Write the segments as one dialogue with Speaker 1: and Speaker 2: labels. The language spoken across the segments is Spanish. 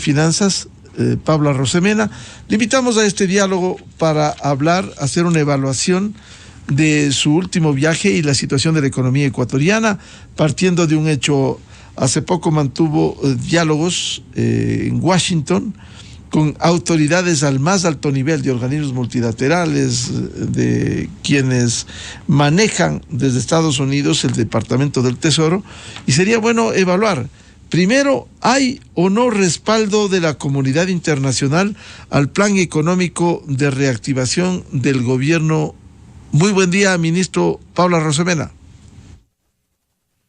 Speaker 1: Finanzas, Paula Rosemena. Le invitamos a este diálogo para hacer una evaluación de su último viaje y la situación de la economía ecuatoriana, partiendo de un hecho. Hace poco mantuvo diálogos en Washington con autoridades al más alto nivel de organismos multilaterales, de quienes manejan desde Estados Unidos el Departamento del Tesoro, y sería bueno evaluar, primero, ¿hay o no respaldo de la comunidad internacional al plan económico de reactivación del gobierno? Muy buen día, ministro Paula Rosemena.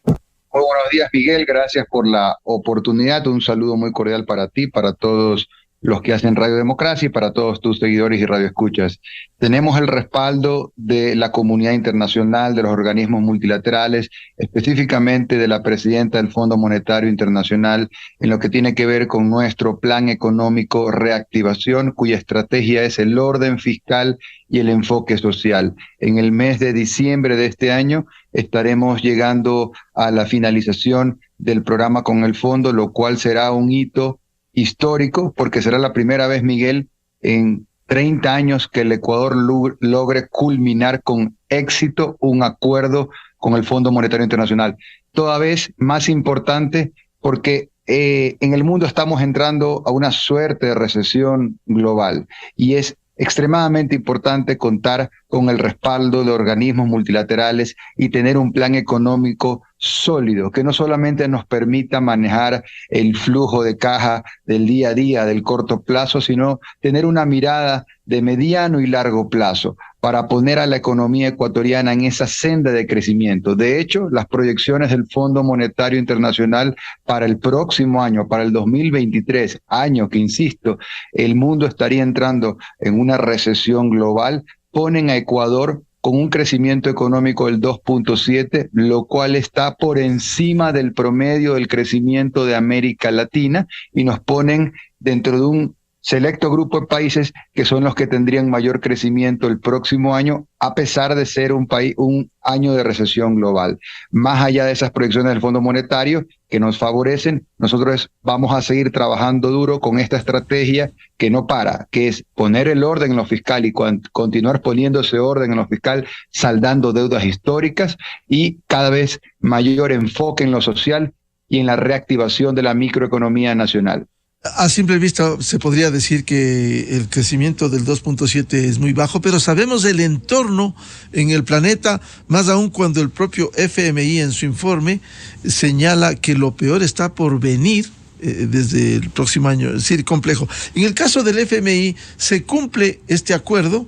Speaker 2: Muy buenos días, Miguel. Gracias por la oportunidad. Un saludo muy cordial para ti, para todos los que hacen Radio Democracia y para todos tus seguidores y radioescuchas. Tenemos el respaldo de la comunidad internacional, de los organismos multilaterales, específicamente de la presidenta del Fondo Monetario Internacional, en lo que tiene que ver con nuestro plan económico reactivación, cuya estrategia es el orden fiscal y el enfoque social. En el mes de diciembre de este año estaremos llegando a la finalización del programa con el fondo, lo cual será un hito histórico, porque será la primera vez, Miguel, en 30 años que el Ecuador logre culminar con éxito un acuerdo con el Fondo Monetario Internacional. Toda vez más importante porque en el mundo estamos entrando a una suerte de recesión global y es extremadamente importante contar con el respaldo de organismos multilaterales y tener un plan económico sólido, que no solamente nos permita manejar el flujo de caja del día a día, del corto plazo, sino tener una mirada de mediano y largo plazo para poner a la economía ecuatoriana en esa senda de crecimiento. De hecho, las proyecciones del Fondo Monetario Internacional para el próximo año, para el 2023, año que, insisto, el mundo estaría entrando en una recesión global, ponen a Ecuador con un crecimiento económico del 2.7, lo cual está por encima del promedio del crecimiento de América Latina y nos ponen dentro de un selecto grupo de países que son los que tendrían mayor crecimiento el próximo año, a pesar de ser un año de recesión global. Más allá de esas proyecciones del Fondo Monetario que nos favorecen, nosotros vamos a seguir trabajando duro con esta estrategia que no para, que es poner el orden en lo fiscal y continuar poniendo ese orden en lo fiscal, saldando deudas históricas y cada vez mayor enfoque en lo social y en la reactivación de la microeconomía nacional.
Speaker 1: A simple vista se podría decir que el crecimiento del 2.7 es muy bajo, pero sabemos el entorno en el planeta, más aún cuando el propio FMI en su informe señala que lo peor está por venir desde el próximo año, es decir, complejo. En el caso del FMI se cumple este acuerdo,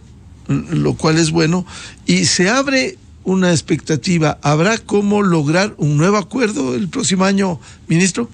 Speaker 1: lo cual es bueno, y se abre una expectativa. ¿Habrá cómo lograr un nuevo acuerdo el próximo año, ministro?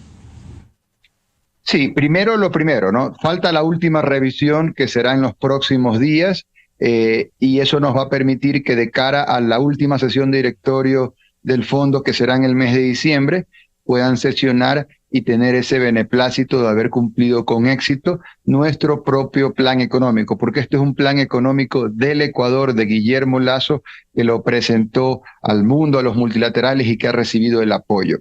Speaker 2: Sí, primero lo primero, ¿no? Falta la última revisión que será en los próximos días y eso nos va a permitir que de cara a la última sesión de directorio del fondo, que será en el mes de diciembre, puedan sesionar y tener ese beneplácito de haber cumplido con éxito nuestro propio plan económico, porque este es un plan económico del Ecuador, de Guillermo Lasso, que lo presentó al mundo, a los multilaterales y que ha recibido el apoyo.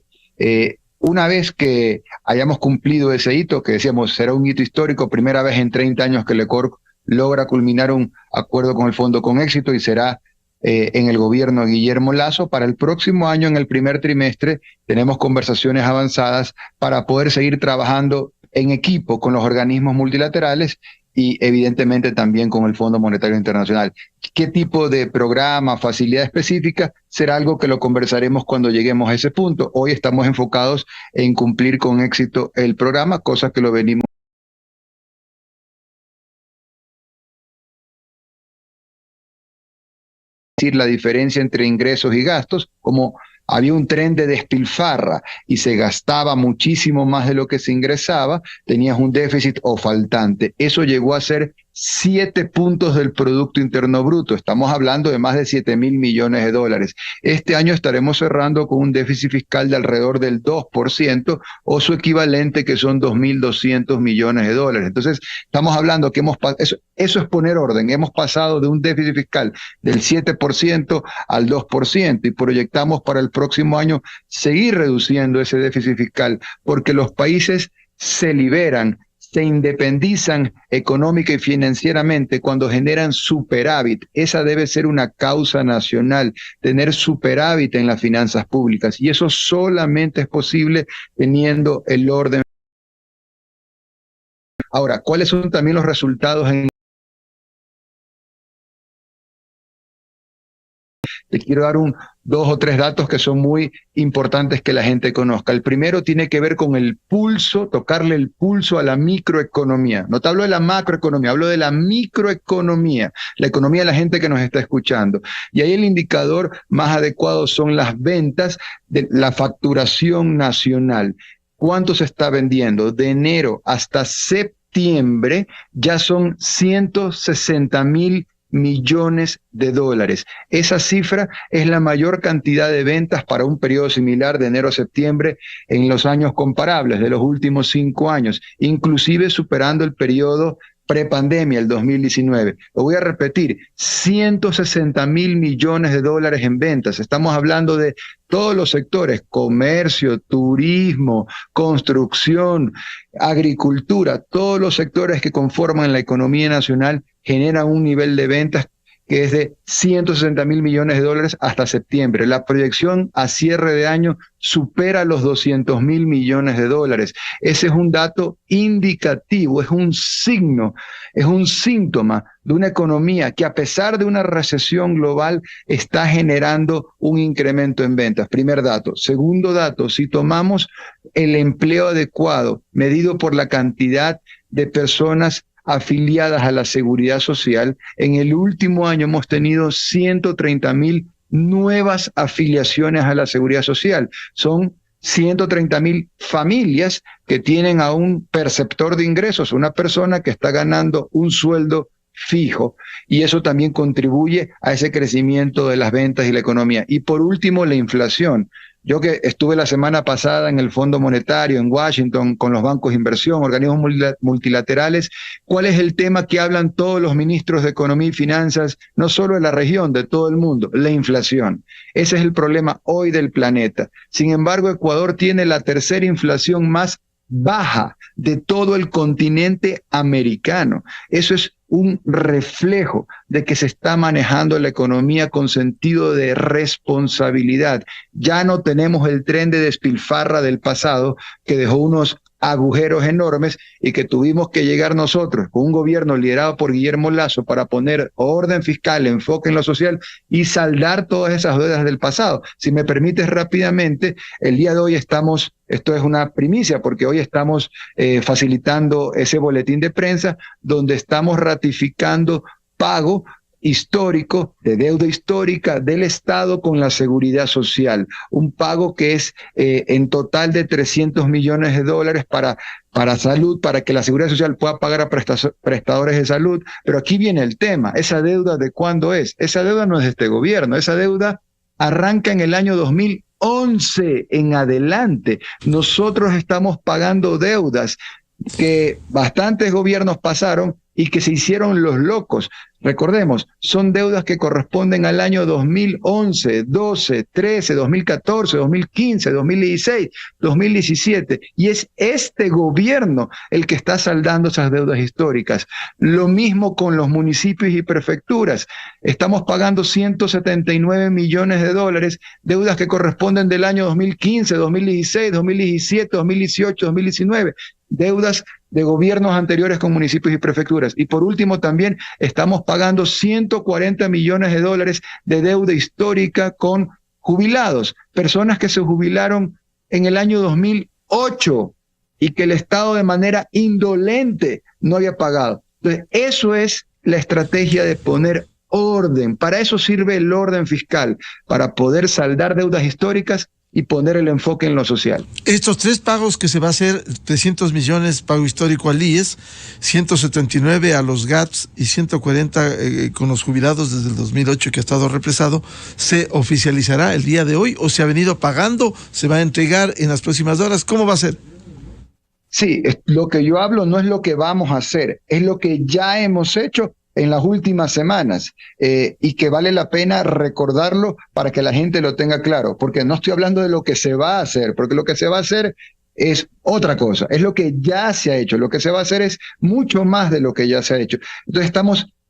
Speaker 2: Una vez que hayamos cumplido ese hito, que decíamos será un hito histórico, primera vez en 30 años que el Ecuador logra culminar un acuerdo con el fondo con éxito y será en el gobierno de Guillermo Lasso. Para el próximo año, en el primer trimestre, tenemos conversaciones avanzadas para poder seguir trabajando en equipo con los organismos multilaterales y evidentemente también con el Fondo Monetario Internacional. ¿Qué tipo de programa, facilidad específica? Será algo que lo conversaremos cuando lleguemos a ese punto. Hoy estamos enfocados en cumplir con éxito el programa, cosa que lo venimos decir la diferencia entre ingresos y gastos, como había un tren de despilfarra y se gastaba muchísimo más de lo que se ingresaba, tenías un déficit o faltante. Eso llegó a ser 7 puntos del Producto Interno Bruto. Estamos hablando de más de 7.000 millones de dólares. Este año estaremos cerrando con un déficit fiscal de alrededor del 2% o su equivalente, que son 2.200 millones de dólares. Entonces, estamos hablando que eso es poner orden. Hemos pasado de un déficit fiscal del 7% al 2% y proyectamos para el próximo año seguir reduciendo ese déficit fiscal porque los países se liberan, se independizan económica y financieramente cuando generan superávit. Esa debe ser una causa nacional, tener superávit en las finanzas públicas. Y eso solamente es posible teniendo el orden. Ahora, ¿cuáles son también los resultados en... Te quiero dar dos o tres datos que son muy importantes que la gente conozca. El primero tiene que ver con el pulso, tocarle el pulso a la microeconomía. No te hablo de la macroeconomía, hablo de la microeconomía, la economía de la gente que nos está escuchando. Y ahí el indicador más adecuado son las ventas de la facturación nacional. ¿Cuánto se está vendiendo? De enero hasta septiembre ya son 160.000 millones de dólares. Esa cifra es la mayor cantidad de ventas para un periodo similar de enero a septiembre en los años comparables de los últimos 5 años, inclusive superando el periodo prepandemia, el 2019. Lo voy a repetir, 160.000 millones de dólares en ventas. Estamos hablando de todos los sectores, comercio, turismo, construcción, agricultura, todos los sectores que conforman la economía nacional generan un nivel de ventas que es de 160.000 millones de dólares hasta septiembre. La proyección a cierre de año supera los 200.000 millones de dólares. Ese es un dato indicativo, es un signo, es un síntoma de una economía que a pesar de una recesión global está generando un incremento en ventas. Primer dato. Segundo dato, si tomamos el empleo adecuado medido por la cantidad de personas afiliadas a la seguridad social, en el último año hemos tenido 130.000 nuevas afiliaciones a la seguridad social. Son 130.000 familias que tienen a un perceptor de ingresos, una persona que está ganando un sueldo fijo, y eso también contribuye a ese crecimiento de las ventas y la economía. Y por último, la inflación. Yo que estuve la semana pasada en el Fondo Monetario en Washington con los bancos de inversión, organismos multilaterales, ¿cuál es el tema que hablan todos los ministros de Economía y Finanzas, no solo de la región, de todo el mundo? La inflación. Ese es el problema hoy del planeta. Sin embargo, Ecuador tiene la tercera inflación más baja de todo el continente americano. Eso es un reflejo de que se está manejando la economía con sentido de responsabilidad. Ya no tenemos el tren de despilfarra del pasado que dejó unos agujeros enormes y que tuvimos que llegar nosotros con un gobierno liderado por Guillermo Lasso para poner orden fiscal, enfoque en lo social y saldar todas esas deudas del pasado. Si me permites rápidamente, el día de hoy estamos, esto es una primicia porque hoy estamos facilitando ese boletín de prensa donde estamos ratificando pago histórico, de deuda histórica del Estado con la seguridad social. Un pago que es en total de 300 millones de dólares para salud, para que la seguridad social pueda pagar a prestadores de salud. Pero aquí viene el tema, ¿esa deuda de cuándo es? Esa deuda no es de este gobierno, esa deuda arranca en el año 2011 en adelante. Nosotros estamos pagando deudas que bastantes gobiernos pasaron y que se hicieron los locos. Recordemos, son deudas que corresponden al año 2011, 12, 13, 2014, 2015, 2016, 2017. Y es este gobierno el que está saldando esas deudas históricas. Lo mismo con los municipios y prefecturas. Estamos pagando 179 millones de dólares, deudas que corresponden del año 2015, 2016, 2017, 2018, 2019. Deudas de gobiernos anteriores con municipios y prefecturas. Y por último también estamos pagando 140 millones de dólares de deuda histórica con jubilados, personas que se jubilaron en el año 2008 y que el Estado de manera indolente no había pagado. Entonces, eso es la estrategia de poner orden. Para eso sirve el orden fiscal, para poder saldar deudas históricas y poner el enfoque en lo social.
Speaker 1: Estos 3 pagos que se va a hacer, 300 millones pago histórico al IES, 179 a los GAPS y 140 con los jubilados desde el 2008 que ha estado represado, ¿se oficializará el día de hoy o se ha venido pagando? ¿Se va a entregar en las próximas horas? ¿Cómo va a ser?
Speaker 2: Sí, lo que yo hablo no es lo que vamos a hacer, es lo que ya hemos hecho en las últimas semanas y que vale la pena recordarlo para que la gente lo tenga claro, porque no estoy hablando de lo que se va a hacer, porque lo que se va a hacer es otra cosa, es lo que ya se ha hecho. Lo que se va a hacer es mucho más de lo que ya se ha hecho. Entonces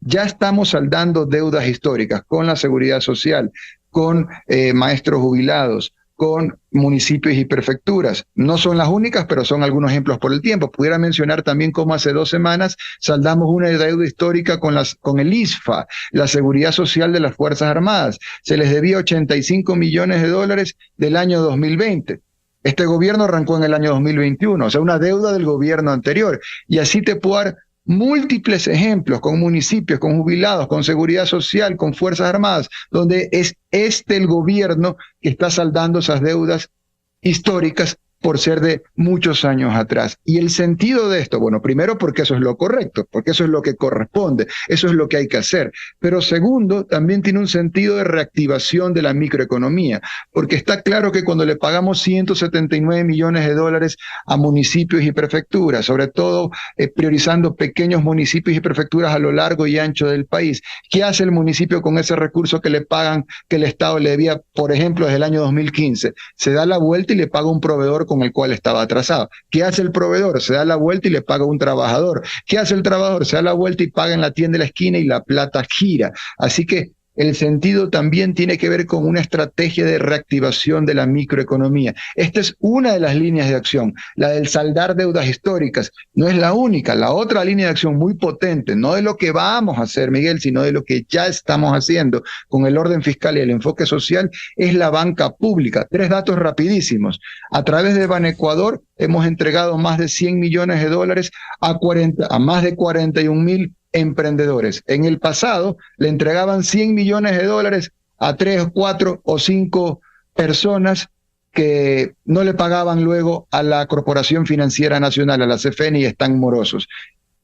Speaker 2: ya estamos saldando deudas históricas con la seguridad social, con maestros jubilados, con municipios y prefecturas. No son las únicas, pero son algunos ejemplos por el tiempo. Pudiera mencionar también cómo hace 2 semanas saldamos una deuda histórica con el ISFA, la Seguridad Social de las Fuerzas Armadas. Se les debía 85 millones de dólares del año 2020. Este gobierno arrancó en el año 2021, o sea, una deuda del gobierno anterior. Y así te puedo dar múltiples ejemplos con municipios, con jubilados, con seguridad social, con Fuerzas Armadas, donde es el gobierno que está saldando esas deudas históricas por ser de muchos años atrás. Y el sentido de esto, bueno, primero porque eso es lo correcto, porque eso es lo que corresponde, eso es lo que hay que hacer. Pero segundo, también tiene un sentido de reactivación de la microeconomía, porque está claro que cuando le pagamos 179 millones de dólares a municipios y prefecturas, sobre todo priorizando pequeños municipios y prefecturas a lo largo y ancho del país, ¿qué hace el municipio con ese recurso que le pagan, que el Estado le debía, por ejemplo, desde el año 2015? Se da la vuelta y le paga un proveedor con el cual estaba atrasado. ¿Qué hace el proveedor? Se da la vuelta y le paga a un trabajador. ¿Qué hace el trabajador? Se da la vuelta y paga en la tienda de la esquina y la plata gira. Así que el sentido también tiene que ver con una estrategia de reactivación de la microeconomía. Esta es una de las líneas de acción, la del saldar deudas históricas. No es la única, la otra línea de acción muy potente, no de lo que vamos a hacer, Miguel, sino de lo que ya estamos haciendo con el orden fiscal y el enfoque social, es la banca pública. 3 datos rapidísimos. A través de Banecuador hemos entregado más de 100 millones de dólares a más de 41,000 emprendedores. En el pasado le entregaban 100 millones de dólares a 3, 4 o 5 personas que no le pagaban luego a la Corporación Financiera Nacional, a la CFN, y están morosos.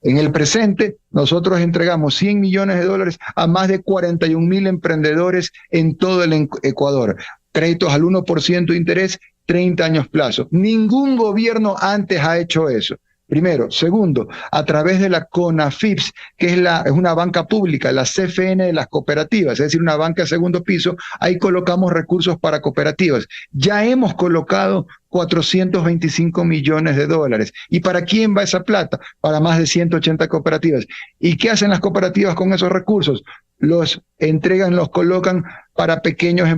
Speaker 2: En el presente, nosotros entregamos 100 millones de dólares a más de 41,000 emprendedores en todo el Ecuador. Créditos al 1% de interés, 30 años plazo. Ningún gobierno antes ha hecho eso. Primero. Segundo, a través de la CONAFIPS, que es una banca pública, la CFN de las cooperativas, es decir, una banca de segundo piso, ahí colocamos recursos para cooperativas. Ya hemos colocado 425 millones de dólares. ¿Y para quién va esa plata? Para más de 180 cooperativas. ¿Y qué hacen las cooperativas con esos recursos? Los entregan, los colocan para pequeños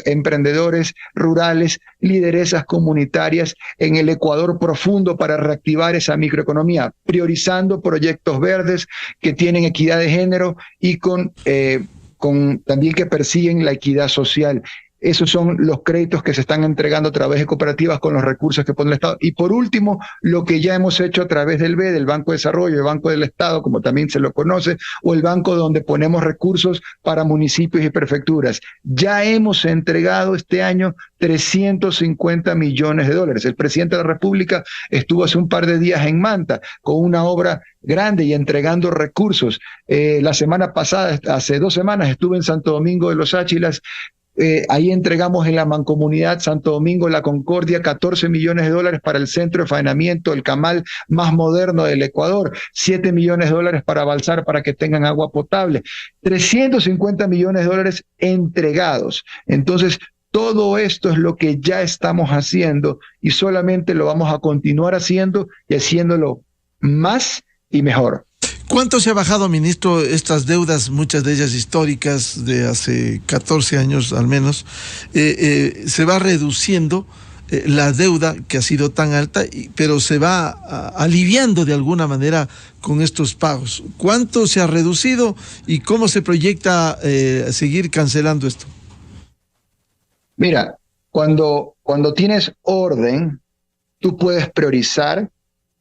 Speaker 2: emprendedores rurales, lideresas comunitarias en el Ecuador profundo para reactivar esa microeconomía, priorizando proyectos verdes que tienen equidad de género y con también que persiguen la equidad social. Esos son los créditos que se están entregando a través de cooperativas con los recursos que pone el Estado. Y por último, lo que ya hemos hecho a través del BED, el Banco de Desarrollo, el Banco del Estado, como también se lo conoce, o el banco donde ponemos recursos para municipios y prefecturas. Ya hemos entregado este año 350 millones de dólares. El presidente de la República estuvo hace un par de días en Manta con una obra grande y entregando recursos. La semana pasada, hace 2 semanas, estuve en Santo Domingo de los Áchilas. Ahí entregamos en la mancomunidad Santo Domingo La Concordia 14 millones de dólares para el centro de faenamiento, el camal más moderno del Ecuador, 7 millones de dólares para Balsar para que tengan agua potable, 350 millones de dólares entregados. Entonces, todo esto es lo que ya estamos haciendo y solamente lo vamos a continuar haciendo y haciéndolo más y mejor.
Speaker 1: ¿Cuánto se ha bajado, ministro, estas deudas, muchas de ellas históricas, de hace 14 años al menos? Se va reduciendo la deuda que ha sido tan alta, pero se va aliviando de alguna manera con estos pagos. ¿Cuánto se ha reducido y cómo se proyecta seguir cancelando esto?
Speaker 2: Mira, cuando tienes orden, tú puedes priorizar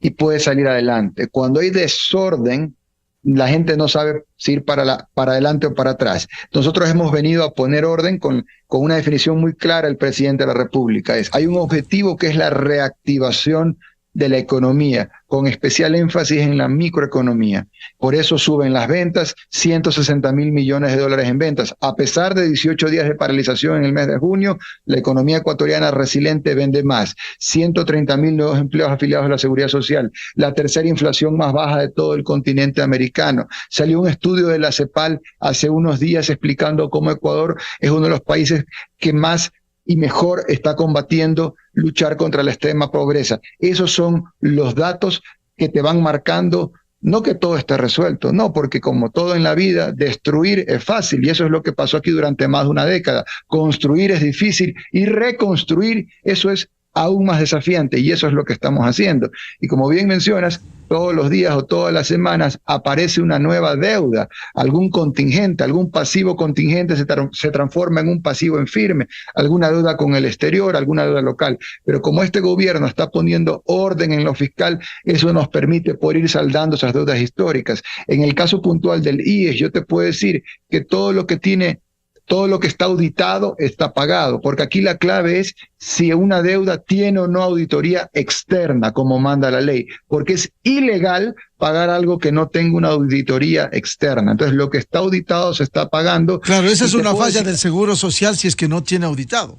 Speaker 2: y puedes salir adelante. Cuando hay desorden, la gente no sabe si ir para adelante o para atrás. Nosotros hemos venido a poner orden con una definición muy clara del presidente de la República. Hay un objetivo que es la reactivación de la economía, con especial énfasis en la microeconomía. Por eso suben las ventas, 160,000 millones de dólares en ventas. A pesar de 18 días de paralización en el mes de junio, la economía ecuatoriana resiliente vende más. 130,000 nuevos empleos afiliados a la Seguridad Social. La tercera inflación más baja de todo el continente americano. Salió un estudio de la CEPAL hace unos días explicando cómo Ecuador es uno de los países que más y mejor está combatiendo luchar contra la extrema pobreza. Esos son los datos que te van marcando. No que todo esté resuelto, no, porque como todo en la vida, destruir es fácil y eso es lo que pasó aquí durante más de una década. Construir es difícil y reconstruir, eso es aún más desafiante y eso es lo que estamos haciendo. Y como bien mencionas, todos los días o todas las semanas aparece una nueva deuda, algún contingente, algún pasivo contingente se transforma en un pasivo en firme, alguna deuda con el exterior, alguna deuda local. Pero como este gobierno está poniendo orden en lo fiscal, eso nos permite poder ir saldando esas deudas históricas. En el caso puntual del IES, yo te puedo decir que todo lo que está auditado está pagado, porque aquí la clave es si una deuda tiene o no auditoría externa, como manda la ley, porque es ilegal pagar algo que no tenga una auditoría externa. Entonces, lo que está auditado se está pagando.
Speaker 1: Claro, esa es una falla del Seguro Social si es que no tiene auditado.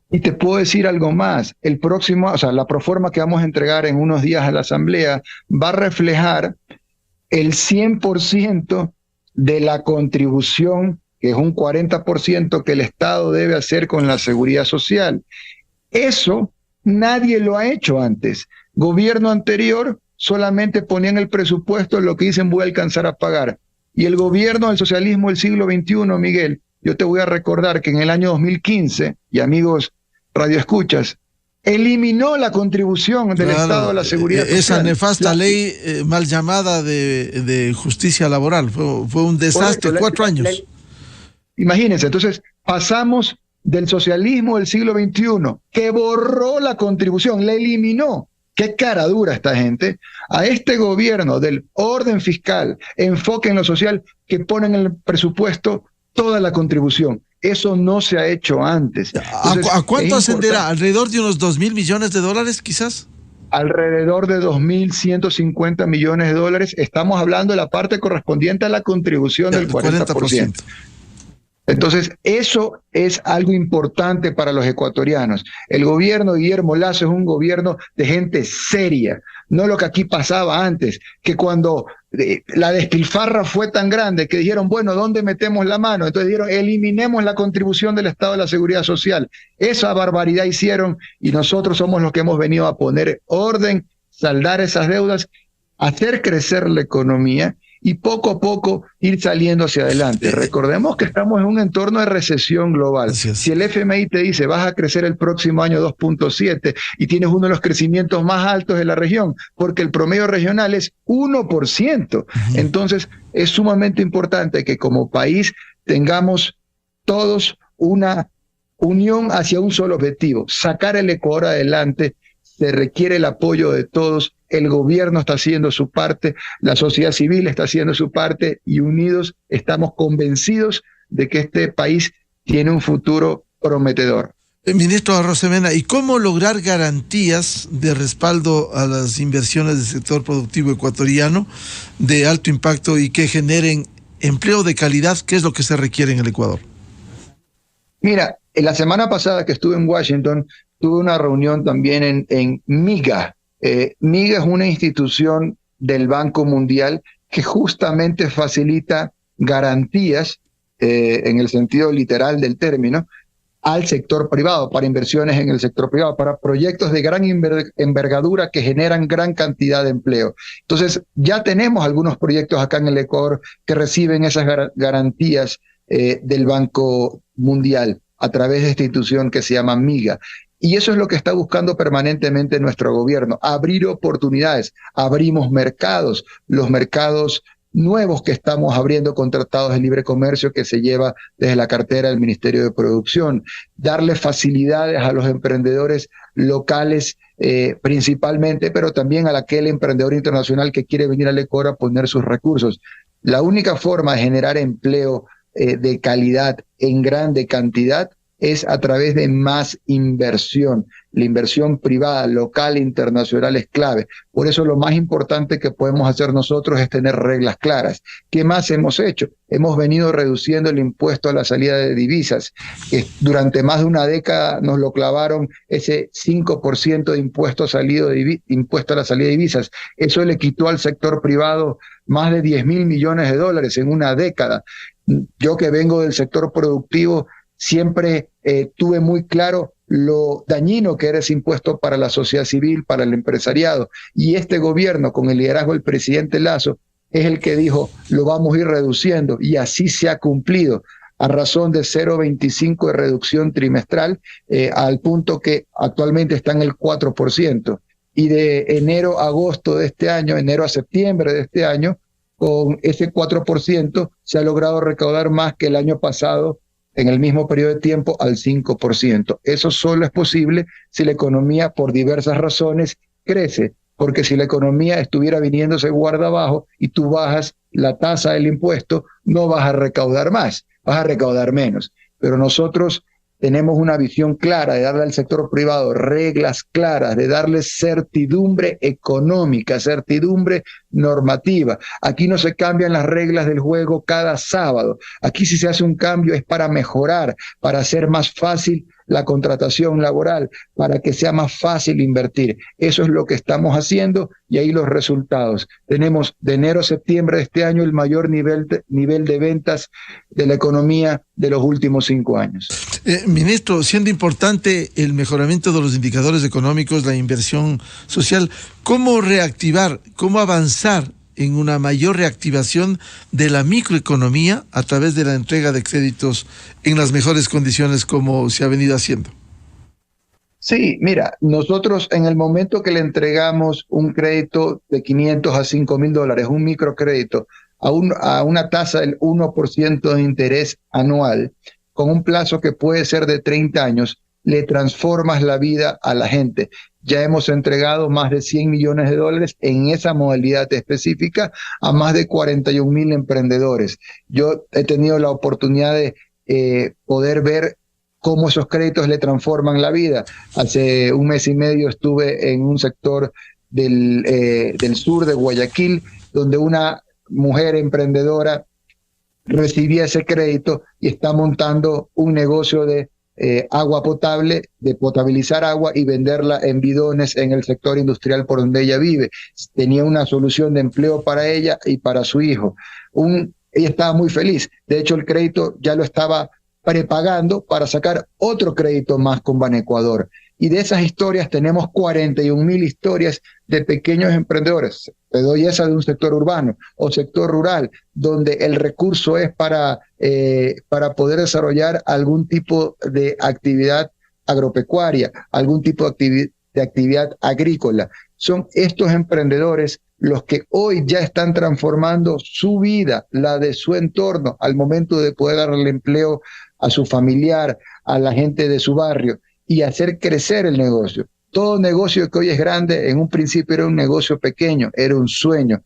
Speaker 2: Y te puedo decir algo más. La proforma que vamos a entregar en unos días a la Asamblea va a reflejar el 100% de la contribución, que es un 40% que el Estado debe hacer con la seguridad social. Eso nadie lo ha hecho antes. Gobierno anterior solamente ponía en el presupuesto lo que dicen voy a alcanzar a pagar. Y el gobierno del socialismo del siglo XXI, Miguel, yo te voy a recordar que en el año 2015, y amigos radioescuchas, eliminó la contribución del Estado a la seguridad social.
Speaker 1: Esa nefasta ley mal llamada de justicia laboral. Fue un desastre, 4 años.
Speaker 2: Imagínense, entonces pasamos del socialismo del siglo XXI, que borró la contribución, la eliminó. Qué cara dura esta gente, a este gobierno del orden fiscal, enfoque en lo social, que pone en el presupuesto toda la contribución. Eso no se ha hecho antes. Entonces,
Speaker 1: ¿A cuánto ascenderá? ¿Alrededor de unos 2.000 millones de dólares quizás?
Speaker 2: Alrededor de 2.150 millones de dólares. Estamos hablando de la parte correspondiente a la contribución del 40%. Entonces, eso es algo importante para los ecuatorianos. El gobierno de Guillermo Lasso es un gobierno de gente seria, no lo que aquí pasaba antes, que cuando la despilfarra fue tan grande que dijeron, bueno, ¿dónde metemos la mano? Entonces dijeron, eliminemos la contribución del Estado a la Seguridad Social. Esa barbaridad hicieron y nosotros somos los que hemos venido a poner orden, saldar esas deudas, hacer crecer la economía y poco a poco ir saliendo hacia adelante. Recordemos que estamos en un entorno de recesión global. Si el FMI te dice vas a crecer el próximo año 2.7 y tienes uno de los crecimientos más altos de la región, porque el promedio regional es 1%. Entonces es sumamente importante que como país tengamos todos una unión hacia un solo objetivo, sacar el Ecuador adelante. Se requiere el apoyo de todos, el gobierno está haciendo su parte, la sociedad civil está haciendo su parte y unidos estamos convencidos de que este país tiene un futuro prometedor.
Speaker 1: Ministro Arosemena, ¿y cómo lograr garantías de respaldo a las inversiones del sector productivo ecuatoriano de alto impacto y que generen empleo de calidad? ¿Qué es lo que se requiere en el Ecuador?
Speaker 2: Mira, la semana pasada que estuve en Washington, tuve una reunión también en MIGA. MIGA es una institución del Banco Mundial que justamente facilita garantías, en el sentido literal del término, al sector privado, para inversiones en el sector privado, para proyectos de gran envergadura que generan gran cantidad de empleo. Entonces, ya tenemos algunos proyectos acá en el Ecuador que reciben esas garantías del Banco Mundial a través de esta institución que se llama MIGA. Y eso es lo que está buscando permanentemente nuestro gobierno, abrir oportunidades, abrimos mercados, los mercados nuevos que estamos abriendo con tratados de libre comercio que se lleva desde la cartera del Ministerio de Producción, darle facilidades a los emprendedores locales principalmente, pero también a aquel emprendedor internacional que quiere venir al Ecuador a poner sus recursos. La única forma de generar empleo de calidad en grande cantidad es a través de más inversión. La inversión privada, local e internacional es clave. Por eso lo más importante que podemos hacer nosotros es tener reglas claras. ¿Qué más hemos hecho? Hemos venido reduciendo el impuesto a la salida de divisas. Durante más de una década nos lo clavaron ese 5% de impuesto a la salida de divisas. Eso le quitó al sector privado más de 10.000 millones de dólares en una década. Yo que vengo del sector productivo, siempre tuve muy claro lo dañino que era ese impuesto para la sociedad civil, para el empresariado. Y este gobierno, con el liderazgo del presidente Lasso, es el que dijo, lo vamos a ir reduciendo, y así se ha cumplido, a razón de 0,25 de reducción trimestral, al punto que actualmente está en el 4%. Y de enero a agosto de este año, enero a septiembre de este año, con ese 4% se ha logrado recaudar más que el año pasado en el mismo periodo de tiempo al 5%. Eso solo es posible si la economía, por diversas razones, crece, porque si la economía estuviera viniéndose guarda abajo y tú bajas la tasa del impuesto, no vas a recaudar más, vas a recaudar menos. Pero nosotros tenemos una visión clara de darle al sector privado reglas claras, de darle certidumbre económica, certidumbre normativa. Aquí no se cambian las reglas del juego cada sábado. Aquí si se hace un cambio es para mejorar, para hacer más fácil la contratación laboral, para que sea más fácil invertir. Eso es lo que estamos haciendo y ahí los resultados. Tenemos de enero a septiembre de este año el mayor nivel de ventas de la economía de los últimos 5 años.
Speaker 1: Ministro, siendo importante el mejoramiento de los indicadores económicos, la inversión social, ¿cómo reactivar, cómo avanzar en una mayor reactivación de la microeconomía a través de la entrega de créditos en las mejores condiciones como se ha venido haciendo?
Speaker 2: Sí, mira, nosotros en el momento que le entregamos un crédito de 500 a 5,000 dólares, un microcrédito, a una tasa del 1% de interés anual, con un plazo que puede ser de 30 años, le transformas la vida a la gente. Ya hemos entregado más de 100 millones de dólares en esa modalidad específica a más de 41,000 emprendedores. Yo he tenido la oportunidad de poder ver cómo esos créditos le transforman la vida. Hace un mes y medio estuve en un sector del sur de Guayaquil, donde una mujer emprendedora recibía ese crédito y está montando un negocio de agua potable, de potabilizar agua y venderla en bidones en el sector industrial por donde ella vive. Tenía una solución de empleo para ella y para su hijo. Ella estaba muy feliz. De hecho, el crédito ya lo estaba prepagando para sacar otro crédito más con Banecuador. Y de esas historias tenemos 41,000 historias de pequeños emprendedores. Te doy esa de un sector urbano o sector rural, donde el recurso es para poder desarrollar algún tipo de actividad agropecuaria, algún tipo de actividad agrícola. Son estos emprendedores los que hoy ya están transformando su vida, la de su entorno, al momento de poder darle empleo a su familiar, a la gente de su barrio y hacer crecer el negocio. Todo negocio que hoy es grande, en un principio era un negocio pequeño, era un sueño.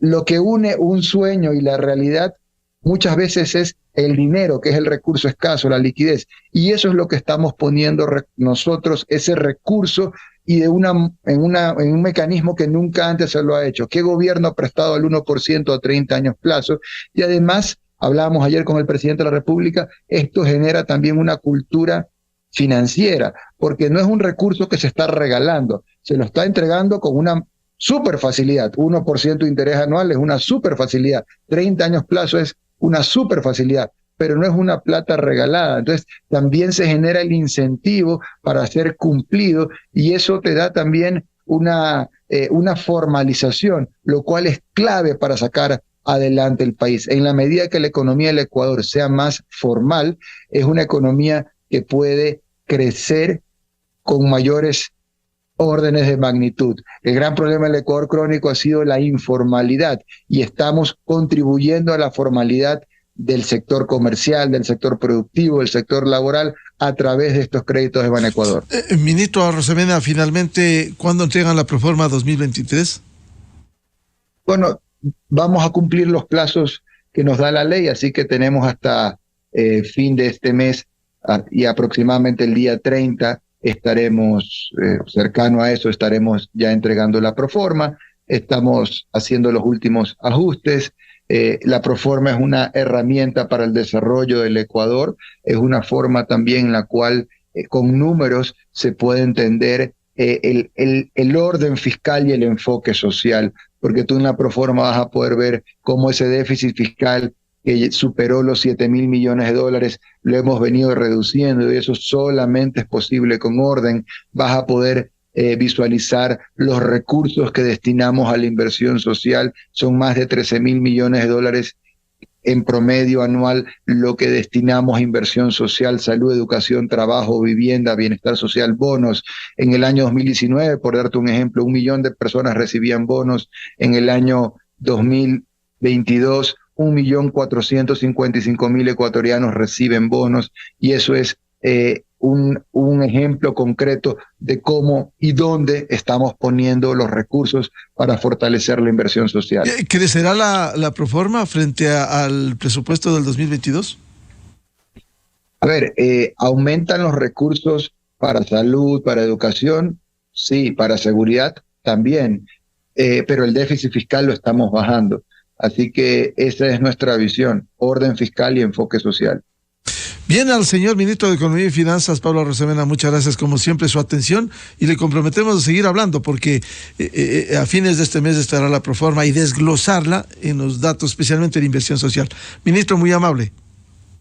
Speaker 2: Lo que une un sueño y la realidad muchas veces es el dinero, que es el recurso escaso, la liquidez. Y eso es lo que estamos poniendo nosotros, ese recurso, y en un mecanismo que nunca antes se lo ha hecho. ¿Qué gobierno ha prestado al 1% a 30 años plazo? Y además, hablábamos ayer con el presidente de la República, esto genera también una cultura financiera, porque no es un recurso que se está regalando, se lo está entregando con una súper facilidad. 1% de interés anual es una súper facilidad, 30 años plazo es una súper facilidad, pero no es una plata regalada. Entonces también se genera el incentivo para ser cumplido y eso te da también una formalización, lo cual es clave para sacar adelante el país. En la medida que la economía del Ecuador sea más formal, es una economía que puede crecer con mayores órdenes de magnitud. El gran problema del Ecuador crónico ha sido la informalidad y estamos contribuyendo a la formalidad del sector comercial, del sector productivo, del sector laboral a través de estos créditos de Banecuador.
Speaker 1: Ministro Arosemena, finalmente, ¿cuándo entregan la Proforma 2023?
Speaker 2: Bueno, vamos a cumplir los plazos que nos da la ley, así que tenemos hasta fin de este mes y aproximadamente el día 30 estaremos cercano a eso, estaremos ya entregando la Proforma, estamos haciendo los últimos ajustes. La Proforma es una herramienta para el desarrollo del Ecuador, es una forma también en la cual con números se puede entender el orden fiscal y el enfoque social, porque tú en la Proforma vas a poder ver cómo ese déficit fiscal que superó los 7.000 millones de dólares, lo hemos venido reduciendo y eso solamente es posible con orden. Vas a poder visualizar los recursos que destinamos a la inversión social, son más de 13.000 millones de dólares en promedio anual lo que destinamos a inversión social, salud, educación, trabajo, vivienda, bienestar social, bonos. En el año 2019, por darte un ejemplo, 1 millón de personas recibían bonos. En el año 2022, 1.455.000 ecuatorianos reciben bonos, y eso es un ejemplo concreto de cómo y dónde estamos poniendo los recursos para fortalecer la inversión social.
Speaker 1: ¿Crecerá la proforma frente al presupuesto del 2022?
Speaker 2: A ver, aumentan los recursos para salud, para educación, sí, para seguridad también, pero el déficit fiscal lo estamos bajando. Así que esa es nuestra visión, orden fiscal y enfoque social.
Speaker 1: Bien, al señor ministro de Economía y Finanzas, Pablo Arosemena, muchas gracias como siempre su atención y le comprometemos a seguir hablando porque a fines de este mes estará la proforma y desglosarla en los datos, especialmente de inversión social. Ministro, muy amable.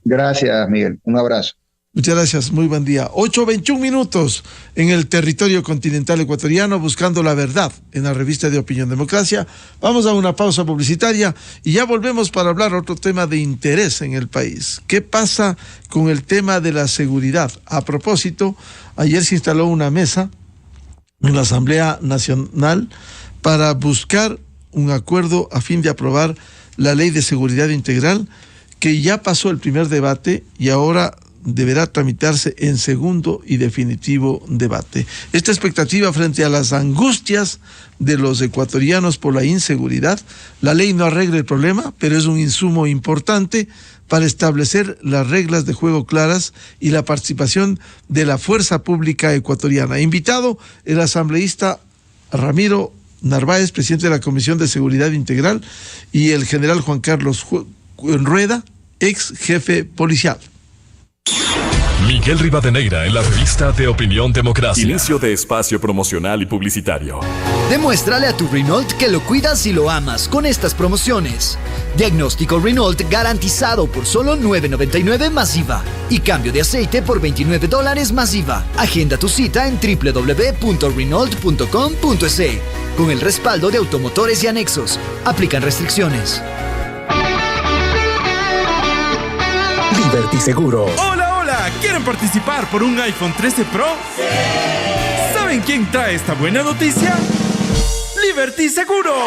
Speaker 2: Gracias, Miguel. Un abrazo.
Speaker 1: Muchas gracias, muy buen día. 8:21 en el territorio continental ecuatoriano, buscando la verdad en la revista de Opinión Democracia. Vamos a una pausa publicitaria y ya volvemos para hablar otro tema de interés en el país. ¿Qué pasa con el tema de la seguridad? A propósito, ayer se instaló una mesa en la Asamblea Nacional para buscar un acuerdo a fin de aprobar la Ley de Seguridad Integral, que ya pasó el primer debate y ahora deberá tramitarse en segundo y definitivo debate. Esta expectativa frente a las angustias de los ecuatorianos por la inseguridad, la ley no arregla el problema, pero es un insumo importante para establecer las reglas de juego claras y la participación de la fuerza pública ecuatoriana. Invitado el asambleísta Ramiro Narváez, presidente de la Comisión de Seguridad Integral, y el general Juan Carlos Rueda, ex jefe policial.
Speaker 3: Miguel Rivadeneira en la revista de Opinión Democracia.
Speaker 4: Inicio de espacio promocional y publicitario.
Speaker 5: Demuéstrale a tu Renault que lo cuidas y lo amas con estas promociones. Diagnóstico Renault garantizado por solo $9.99 más IVA. Y cambio de aceite por $29 más IVA. Agenda tu cita en www.renault.com.es. Con el respaldo de Automotores y Anexos. Aplican restricciones.
Speaker 6: Liberty Seguros.
Speaker 7: ¡Hola! ¿Quieren participar por un iPhone 13 Pro? ¡Sí! ¿Saben quién trae esta buena noticia? ¡Liberty Seguros!